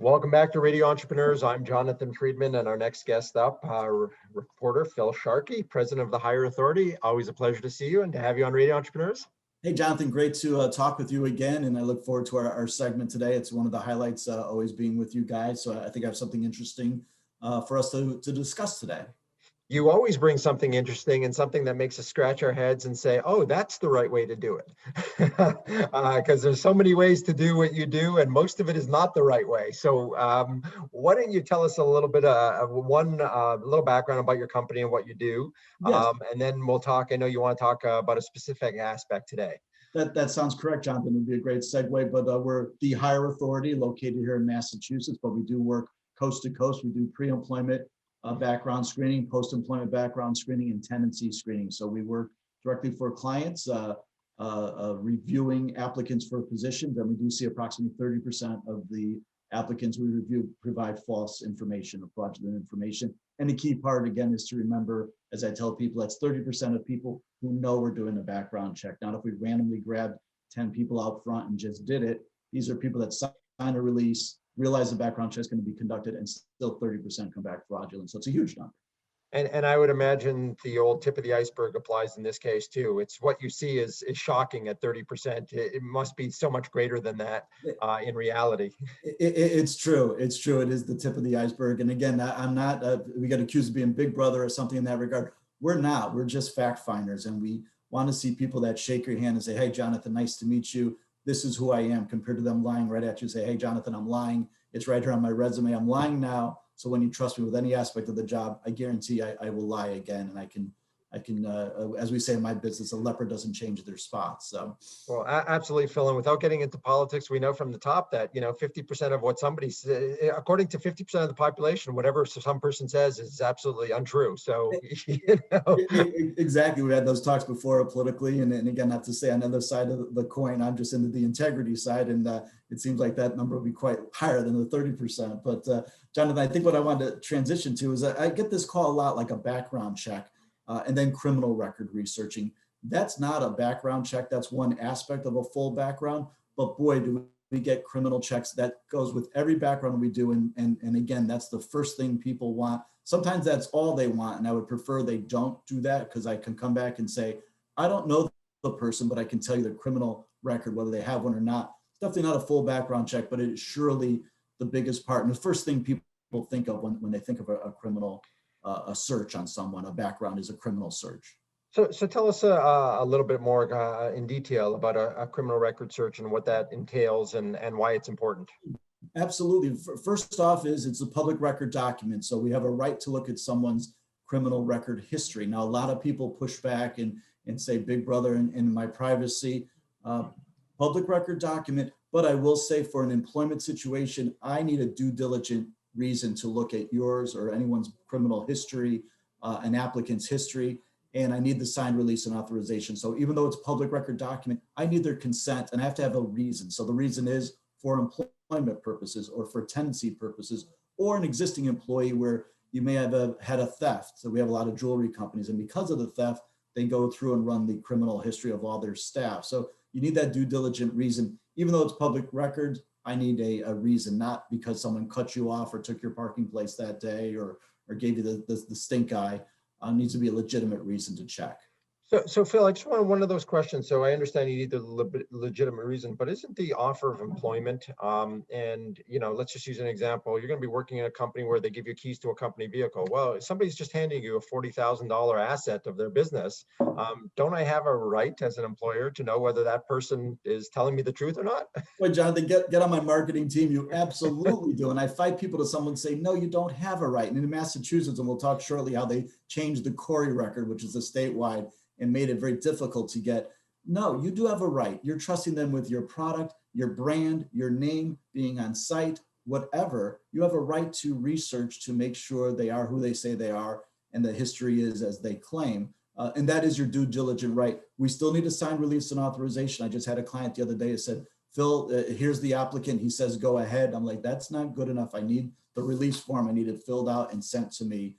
Welcome back to Radio Entrepreneurs. I'm Jonathan Freedman, and our next guest up, reporter Phil Sharkey, president of the Hire Authority. Always a pleasure to see you and to have you on Radio Entrepreneurs. Hey, Jonathan, great to talk with you again, and I look forward to our segment today. It's one of the highlights, always being with you guys, so I think I have something interesting for us to discuss today. You always bring something interesting and something that makes us scratch our heads and say, oh, that's the right way to do it. Because there's so many ways to do what you do, and most of it is not the right way. So why don't you tell us a little bit of little background about your company and what you do. Yes. And then we'll talk. I know you want to talk about a specific aspect today. That sounds correct, Jonathan. It would be a great segue, but we're the Hire Authority located here in Massachusetts, but we do work coast to coast. We do pre-employment background screening, post-employment background screening, and tenancy screening. So we work directly for clients, reviewing applicants for positions, and we do see approximately 30% of the applicants we review provide false information or fraudulent information. And the key part, again, is to remember, as I tell people, that's 30% of people who know we're doing a background check. Not if we randomly grabbed 10 people out front and just did it. These are people that sign a release, realize the background check is going to be conducted, and still 30% come back fraudulent. So it's a huge number. And I would imagine the old tip of the iceberg applies in this case too. It's what you see is shocking at 30%. It must be so much greater than that in reality. It's true. It's true. It is the tip of the iceberg. And again, I'm not, we get accused of being Big Brother or something in that regard. We're not. We're just fact finders. And we want to see people that shake your hand and say, hey, Jonathan, nice to meet you. This is who I am, compared to them lying right at you. Say, hey, Jonathan, I'm lying. It's right here on my resume. I'm lying now. So when you trust me with any aspect of the job, I guarantee I will lie again. And I can, as we say in my business, a leopard doesn't change their spots. So, well, absolutely, Phil. And without getting into politics, we know from the top that 50% of what somebody says, according to 50% of the population, whatever some person says is absolutely untrue. So, exactly, we had those talks before politically, and again, not to say on the other side of the coin, I'm just into the integrity side, and it seems like that number will be quite higher than the 30%. But Jonathan, I think what I wanted to transition to is I get this call a lot, like a background check. And then criminal record researching. That's not a background check. That's one aspect of a full background. But boy, do we get criminal checks. That goes with every background we do. And again, that's the first thing people want. Sometimes that's all they want. And I would prefer they don't do that, because I can come back and say, I don't know the person, but I can tell you the criminal record, whether they have one or not. It's definitely not a full background check, but it is surely the biggest part. And the first thing people think of when they think of a criminal a search on someone, a background is a criminal search. So tell us a little bit more in detail about a criminal record search and what that entails and why it's important. Absolutely. First off, it's a public record document. So we have a right to look at someone's criminal record history. Now, a lot of people push back and say, Big Brother in my privacy, public record document. But I will say, for an employment situation, I need a due diligent reason to look at yours or anyone's criminal history, an applicant's history, and I need the signed release and authorization. So even though it's public record document, I need their consent, and I have to have a reason. So the reason is for employment purposes or for tenancy purposes, or an existing employee where you may have had a theft. So we have a lot of jewelry companies, and because of the theft, they go through and run the criminal history of all their staff. So you need that due diligent reason. Even though it's public record, I need a reason, not because someone cut you off or took your parking place that day or gave you the stink eye. Needs to be a legitimate reason to check. So Phil, I just want one of those questions. So I understand you need the legitimate reason, but isn't the offer of employment, and let's just use an example. You're going to be working in a company where they give you keys to a company vehicle. Well, somebody's just handing you a $40,000 asset of their business. Don't I have a right as an employer to know whether that person is telling me the truth or not? Well, Jonathan, get on my marketing team. You absolutely do. And I fight people to someone say, no, you don't have a right. And in Massachusetts, and we'll talk shortly how they changed the Corey record, which is a statewide, and made it very difficult to get. No, you do have a right. You're trusting them with your product, your brand, your name, being on site, whatever. You have a right to research to make sure they are who they say they are and the history is as they claim. And that is your due diligent right. We still need a signed release and authorization. I just had a client the other day who said, Phil, here's the applicant. He says, go ahead. I'm like, that's not good enough. I need the release form. I need it filled out and sent to me.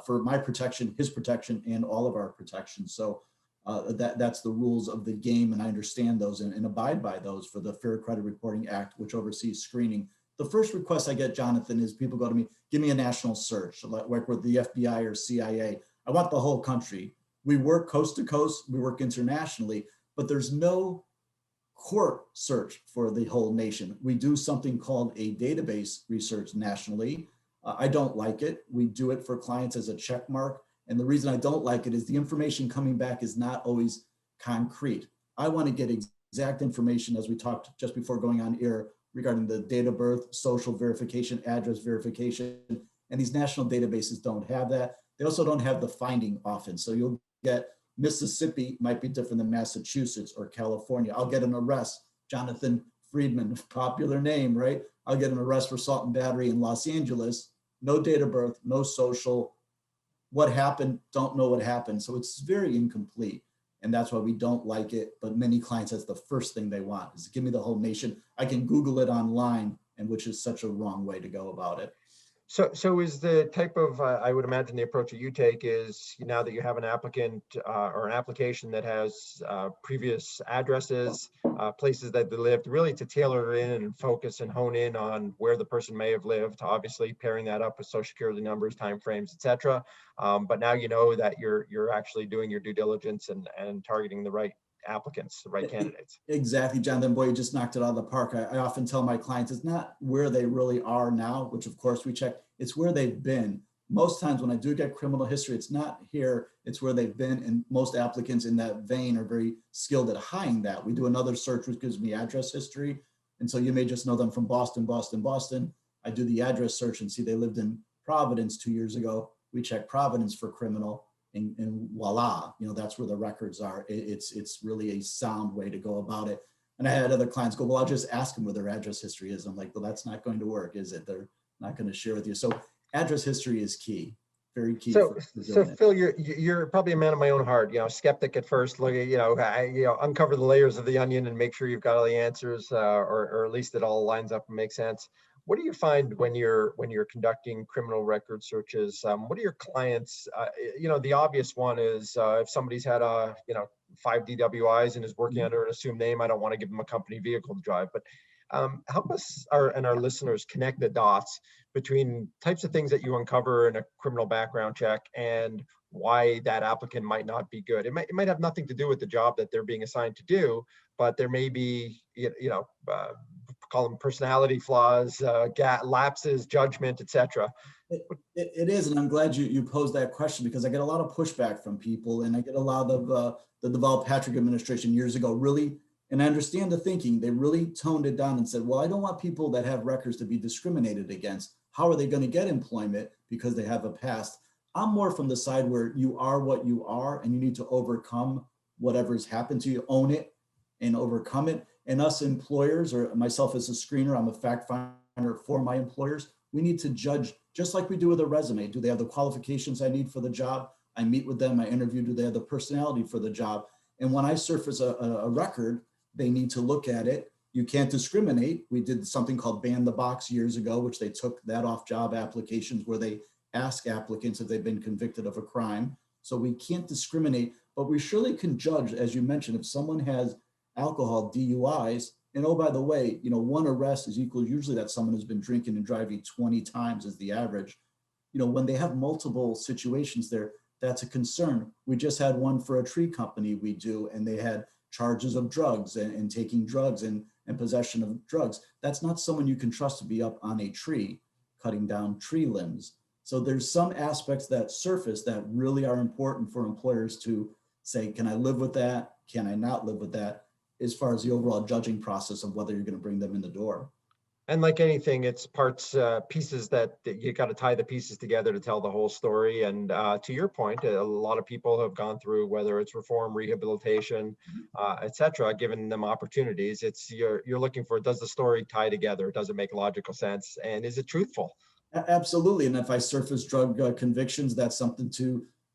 For my protection, his protection, and all of our protection. So that's the rules of the game, and I understand those and abide by those for the Fair Credit Reporting Act, which oversees screening. the first request I get, Jonathan, is people go to me, give me a national search, like with the FBI or CIA. I want the whole country. We work coast to coast, we work internationally, but there's no core search for the whole nation. We do something called a database research nationally. I don't like it. We do it for clients as a check mark. And the reason I don't like it is the information coming back is not always concrete. I want to get exact information, as we talked just before going on air, regarding the date of birth, social verification, address verification. And these national databases don't have that. They also don't have the finding often. So you'll get Mississippi might be different than Massachusetts or California. I'll get an arrest, Jonathan Freedman, popular name, right? I'll get an arrest for assault and battery in Los Angeles, no date of birth, no social, what happened, don't know what happened. So it's very incomplete. And that's why we don't like it. But many clients, that's the first thing they want is give me the whole nation. I can Google it online, and which is such a wrong way to go about it. So is the type of, I would imagine the approach that you take is now that you have an applicant or an application that has previous addresses, places that they lived, really to tailor it in and focus and hone in on where the person may have lived, obviously pairing that up with social security numbers, timeframes, et cetera. But now you know that you're actually doing your due diligence and targeting the right applicants, the right candidates. Exactly, Jonathan. Boy, you just knocked it out of the park. I often tell my clients it's not where they really are now, which of course we check, it's where they've been. Most times when I do get criminal history, it's not here, it's where they've been. And most applicants in that vein are very skilled at hiding that. We do another search, which gives me address history. And so you may just know them from Boston, Boston, Boston. I do the address search and see they lived in Providence 2 years ago. We check Providence for criminal. And voila, that's where the records are. It's really a sound way to go about it. And I had other clients go, well, I'll just ask them where their address history is. I'm like, well, that's not going to work, is it? They're not going to share with you. So address history is key, very key. So Phil, you're probably a man of my own heart. Skeptic at first. Look at uncover the layers of the onion and make sure you've got all the answers, or at least it all lines up and makes sense. What do you find when you're conducting criminal record searches? What are your clients? The obvious one is if somebody's had 5 DWIs and is working under an assumed name, I don't want to give them a company vehicle to drive. But help us and our listeners connect the dots between types of things that you uncover in a criminal background check and why that applicant might not be good. It might have nothing to do with the job that they're being assigned to do, but there may be call them personality flaws, lapses, judgment, etc. It is, and I'm glad you posed that question because I get a lot of pushback from people, and I get a lot of the Deval-Patrick administration years ago really, and I understand the thinking, they really toned it down and said, well, I don't want people that have records to be discriminated against. How are they going to get employment because they have a past? I'm more from the side where you are what you are, and you need to overcome whatever's happened to you, own it and overcome it. And us employers, or myself as a screener, I'm a fact finder for my employers. We need to judge just like we do with a resume. Do they have the qualifications I need for the job? I meet with them, I interview, do they have the personality for the job? And when I surface a record, they need to look at it. You can't discriminate. We did something called Ban the Box years ago, which they took that off job applications where they ask applicants if they've been convicted of a crime. So we can't discriminate, but we surely can judge, as you mentioned, if someone has alcohol, DUIs, and oh, by the way, one arrest is equal usually that someone has been drinking and driving 20 times is the average. When they have multiple situations there, that's a concern. We just had one for a tree company we do, and they had charges of drugs and taking drugs and possession of drugs. That's not someone you can trust to be up on a tree, cutting down tree limbs. So there's some aspects that surface that really are important for employers to say, can I live with that? Can I not live with that? As far as the overall judging process of whether you're going to bring them in the door. And like anything, it's parts, pieces that you got to tie the pieces together to tell the whole story. And to your point, a lot of people have gone through, whether it's reform, rehabilitation, et cetera, giving them opportunities. It's you're looking for, does the story tie together? Does it make logical sense? And is it truthful? Absolutely. And if I surface drug convictions, that's something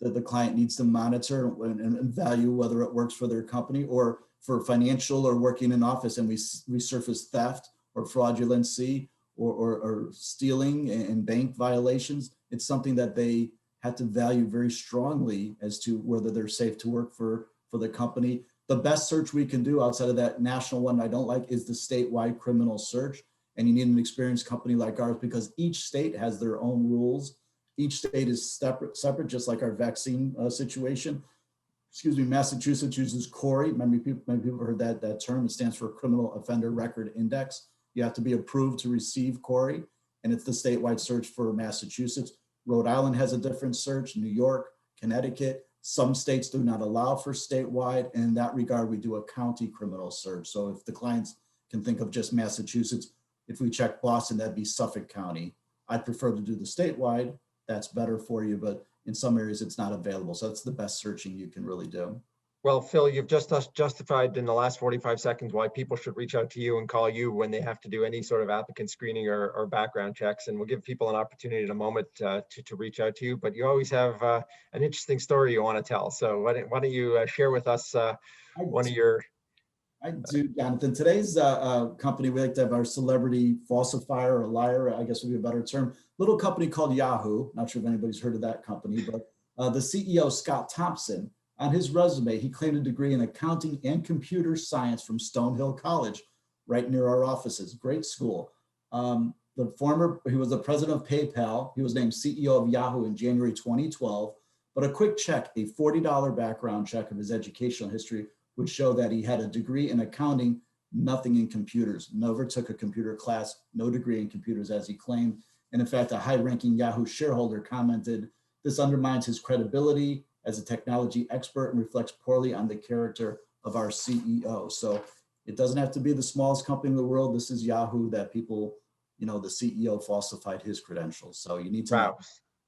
that the client needs to monitor and value whether it works for their company, or for financial or working in office, and we surface theft or fraudulency or stealing and bank violations. It's something that they have to value very strongly as to whether they're safe to work for the company. The best search we can do outside of that national one I don't like is the statewide criminal search. and you need an experienced company like ours because each state has their own rules. Each state is separate, just like our vaccine situation. Excuse me, Massachusetts uses CORI. Many people heard that term. It stands for Criminal Offender Record Index. You have to be approved to receive CORI, and it's the statewide search for Massachusetts. Rhode Island has a different search, New York, Connecticut. Some states do not allow for statewide, and in that regard, we do a county criminal search. So if the clients can think of just Massachusetts, if we check Boston, that'd be Suffolk County. I'd prefer to do the statewide. That's better for you, but in some areas it's not available. So that's the best searching you can really do. Well, Phil, you've just justified in the last 45 seconds why people should reach out to you and call you when they have to do any sort of applicant screening or background checks. And we'll give people an opportunity in a moment to reach out to you. But you always have an interesting story you want to tell. So why don't you share with us one of your... I do, Jonathan. Today's company, we like to have our celebrity falsifier or liar, I guess would be a better term. Little company called Yahoo. Not sure if anybody's heard of that company, but the CEO, Scott Thompson, on his resume, he claimed a degree in accounting and computer science from Stonehill College, right near our offices. Great school. He was the president of PayPal. He was named CEO of Yahoo in January 2012. But a quick check, a $40 background check of his educational history would show that he had a degree in accounting, nothing in computers, never took a computer class, no degree in computers as he claimed. And in fact, a high-ranking Yahoo shareholder commented, "This undermines his credibility as a technology expert and reflects poorly on the character of our CEO." So it doesn't have to be the smallest company in the world. This is Yahoo that people, the CEO falsified his credentials. So you need to know.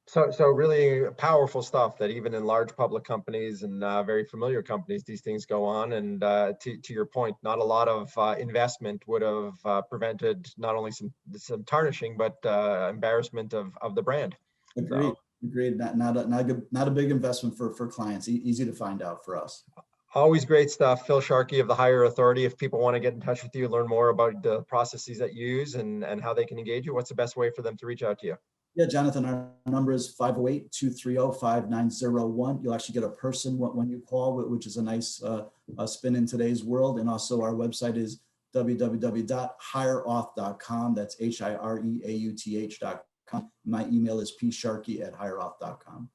So really powerful stuff that even in large public companies and very familiar companies, these things go on. And to your point, not a lot of investment would have prevented not only some tarnishing, but embarrassment of the brand. Agreed. So. Agreed. Not a big investment for clients. Easy to find out for us. Always great stuff. Phil Sharkey of the Higher Authority. If people want to get in touch with you, learn more about the processes that you use and how they can engage you, what's the best way for them to reach out to you? Yeah, Jonathan, our number is 508-230-5901. You'll actually get a person when you call, which is a nice spin in today's world. And also our website is www.hireauth.com. That's HIREAUTH.com. My email is psharkey@hireauth.com.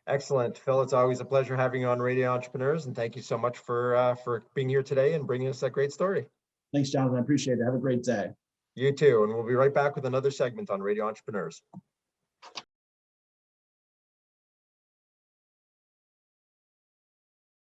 Excellent. Phil, it's always a pleasure having you on Radio Entrepreneurs. And thank you so much for being here today and bringing us that great story. Thanks, Jonathan. I appreciate it. Have a great day. You too. And we'll be right back with another segment on Radio Entrepreneurs.